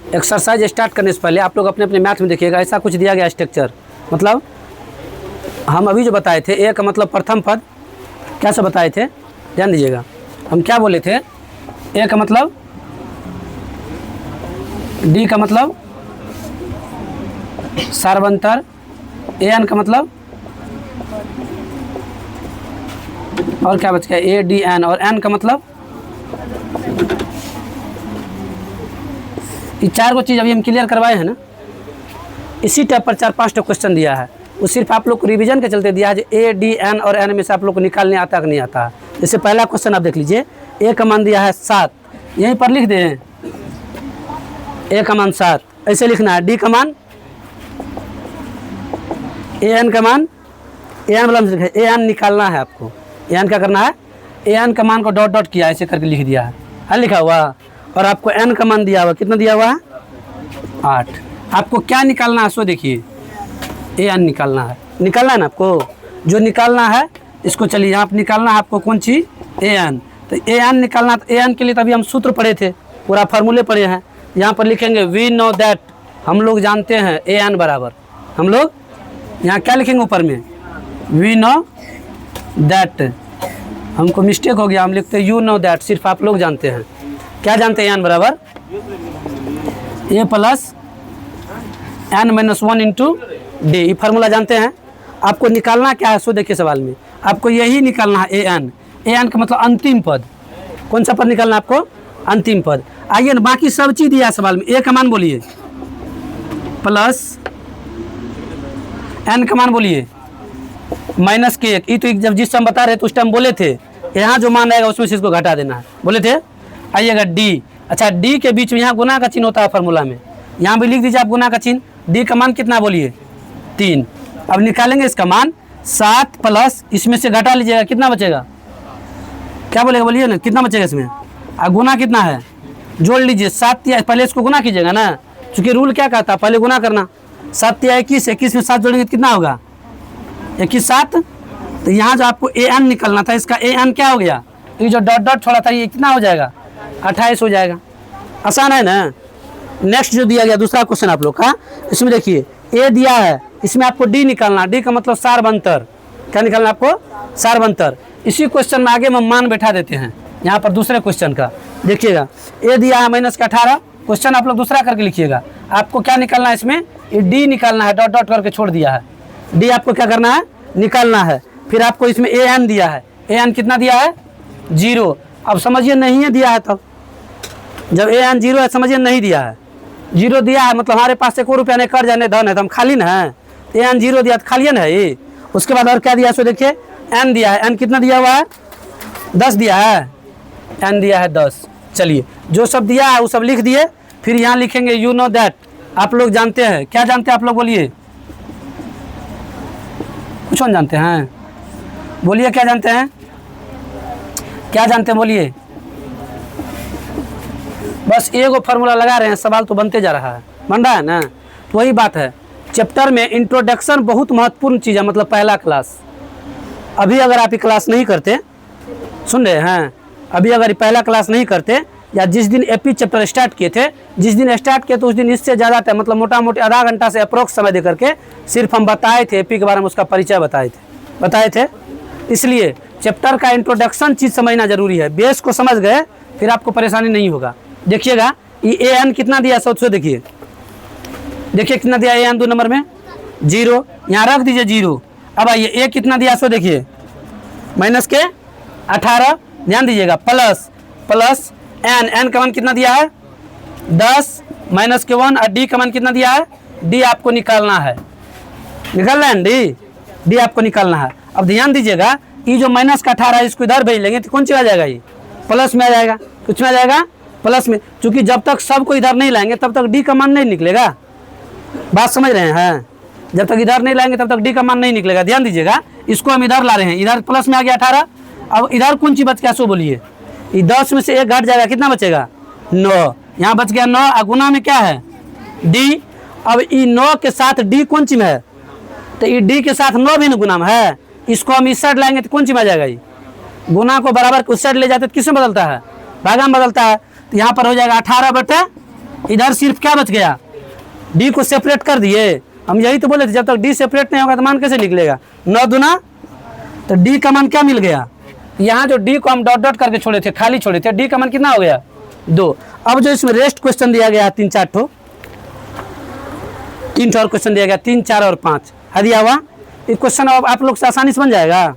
Exercise start करने से पहले आप लोग अपने अपने मैथ में देखिएगा, ऐसा कुछ दिया गया स्ट्रक्चर। मतलब हम अभी जो बताए थे, ए का मतलब प्रथम पद, क्या सब बताए थे ध्यान दीजिएगा। हम क्या बोले थे, ए का मतलब, डी का मतलब सार्वंतर, ए एन का मतलब, और क्या बच गया, ए डी एन, और एन का मतलब। ये चार को चीज़ अभी हम क्लियर करवाए हैं ना। इसी टाइप पर 4-5 क्वेश्चन दिया है, वो सिर्फ आप लोग को रिवीजन के चलते दिया है। ए डी एन और एन में से आप लोग को निकालने आता कि नहीं आता है। जैसे पहला क्वेश्चन आप देख लीजिए, ए का मान दिया है 7, यहीं पर लिख दें ए का मान 7, ऐसे लिखना है। डी का मान, ए एन का मान, ए एन मतलब ए एन निकालना है आपको। ए एन क्या करना है, ए एन का मान को डॉट डॉट किया, ऐसे करके लिख दिया है लिखा हुआ। और आपको एन का मान दिया हुआ, कितना दिया हुआ है 8। आपको क्या निकालना है सो देखिए, ए एन निकालना है ना आपको। जो निकालना है इसको चलिए यहाँ पर निकालना है आपको, कौन चीज़, ए एन। तो ए एन निकालना, तो ए एन के लिए तभी हम सूत्र पढ़े थे, पूरा फार्मूले पढ़े हैं। यहाँ पर लिखेंगे वी नो दैट, हम लोग जानते हैं ए एन बराबर, हम लोग यहाँ क्या लिखेंगे ऊपर में, वी नो दैट। हमको मिस्टेक हो गया, हम लिखते यू नो दैट, सिर्फ आप लोग जानते हैं। क्या जानते हैं, एन बराबर a plus n minus 1 into d, ये फार्मूला जानते हैं। आपको निकालना क्या है सो देखिए सवाल में, आपको यही निकालना है ए एन। ए एन का मतलब अंतिम पद, कौन सा पद निकालना है आपको, अंतिम पद। आइए ना, बाकी सब चीज़ दिया सवाल में। ए का मान बोलिए प्लस एन का मान बोलिए माइनस के 1। ये तो जब जिस टाइम बता रहे तो उस टाइम बोले थे, यहाँ जो मान आएगा उसमें से इसको घटा देना है, बोले थे। आइएगा डी, अच्छा डी के बीच में यहाँ गुना का चिन्ह होता है फार्मूला में, यहाँ भी लिख दीजिए आप गुना का चिन्ह। डी का मान कितना बोलिए 3। अब निकालेंगे इसका मान 7 प्लस इसमें से घटा लीजिएगा, कितना बचेगा, क्या बोलेगा बोलिए ना, कितना बचेगा इसमें। अब गुना कितना है, जोड़ लीजिए 7 या पहले इसको गुना कीजिएगा ना, चूँकि रूल क्या कहता है पहले गुना करना। 7 या 21, 21 में 7 जोड़ेंगे कितना होगा 21 7। तो यहाँ जो आपको ए एन निकलना था, इसका ए एन क्या हो गया, ये जो डॉट डॉट छोड़ा था ये कितना हो जाएगा 28 हो जाएगा। आसान है ना। नेक्स्ट जो दिया गया दूसरा क्वेश्चन आप लोग का, इसमें देखिए ए दिया है, इसमें आपको डी निकालना। डी का मतलब सारबंतर, क्या निकालना आपको, सारबंतर। इसी क्वेश्चन में आगे हम मान बैठा देते हैं यहाँ पर दूसरे क्वेश्चन का। देखिएगा ए दिया है माइनस का 18, क्वेश्चन आप लोग दूसरा करके लिखिएगा। आपको क्या निकालना है इसमें, ये डी निकालना है, डॉट डॉट करके छोड़ दिया है। डी आपको क्या करना है, निकालना है। फिर आपको इसमें ए एन दिया है, ए एन कितना दिया है 0। अब समझिए नहीं है दिया है, तब जब ए एन 0 है समझिए नहीं दिया है। 0 दिया है मतलब हमारे पास 1 रुपया नहीं, कर जाने धन है तो हम खाली ना है। ए एन 0 दिया तो खाली ना है ये। उसके बाद और क्या दिया सो देखिए, एन दिया है, एन कितना दिया हुआ है 10 दिया है, एन दिया है 10। चलिए जो सब दिया है वो सब लिख दिए। फिर यहाँ लिखेंगे यू नो दैट, आप लोग जानते हैं। क्या जानते हैं आप लोग बोलिए, कुछ और जानते हैं बोलिए, क्या जानते हैं, क्या जानते हैं बोलिए। बस एगो फार्मूला लगा रहे हैं, सवाल तो बनते जा रहा है, बन रहा है ना। तो वही बात है, चैप्टर में इंट्रोडक्शन बहुत महत्वपूर्ण चीज़ है, मतलब पहला क्लास। अभी अगर आप ये क्लास नहीं करते, सुन रहे हैं, अभी अगर पहला क्लास नहीं करते, या जिस दिन एपी चैप्टर स्टार्ट किए थे, जिस दिन स्टार्ट किए तो उस दिन इससे ज़्यादा था, मतलब मोटा मोटी आधा घंटा से अप्रोक्स समय दे करके सिर्फ हम बताए थे एपी के बारे में, उसका परिचय बताए थे। इसलिए चैप्टर का इंट्रोडक्शन चीज़ समझना जरूरी है। बेस को समझ गए फिर आपको परेशानी नहीं होगा। देखिएगा ये ए एन कितना दिया सबसे, देखिए कितना दिया ए एन 2 नंबर में 0, यहाँ रख दीजिए 0। अब आइए ए कितना दिया सो देखिए माइनस के 18, ध्यान दीजिएगा, प्लस एन का मान कितना दिया है 10 माइनस के 1, और डी का मान कितना दिया है, डी आपको निकालना है, डी आपको निकालना है। अब ध्यान दीजिएगा, ये जो माइनस का 18 है इसको इधर भेज लेंगे तो कौन सी आ जाएगा, ये प्लस में आ जाएगा। कुछ में आ जाएगा प्लस में, क्योंकि जब तक सबको इधर नहीं लाएंगे तब तक डी का मान नहीं निकलेगा। बात समझ रहे हैं, जब तक इधर नहीं लाएंगे तब तक डी का मान नहीं निकलेगा। ध्यान दीजिएगा, इसको हम इधर ला रहे हैं, इधर प्लस में आ गया 18। अब इधर कौन सी बच गया सो बोलिए, ये 10 में से 1 घट जाएगा, कितना बचेगा 9, यहाँ बच गया 9। और गुना में क्या है डी। अब ये 9 के साथ डी कौन सी में है, तो ये डी के साथ 9 भी गुना में है, इसको हम इस साइड लाएंगे तो कौन सी में आ जाएगा, ये गुना को बराबर उस साइड ले जाते तो किसमें बदलता है, भागा में बदलता है। तो यहाँ पर हो जाएगा 18 बटे इधर सिर्फ क्या बच गया, डी को सेपरेट कर दिए। हम यही तो बोले थे, जब तक डी सेपरेट नहीं होगा तो मान कैसे निकलेगा, 9 दूना, तो डी का मान क्या मिल गया, यहाँ जो डी को हम डॉट डॉट करके छोड़े थे, खाली छोड़े थे, डी का मान कितना हो गया 2। अब जो इसमें रेस्ट क्वेश्चन दिया गया 3-4 ठो, 3 ठो और क्वेश्चन दिया गया, 3, 4 और 5 दिया हुआ। ये क्वेश्चन अब आप लोग से आसानी से बन जाएगा।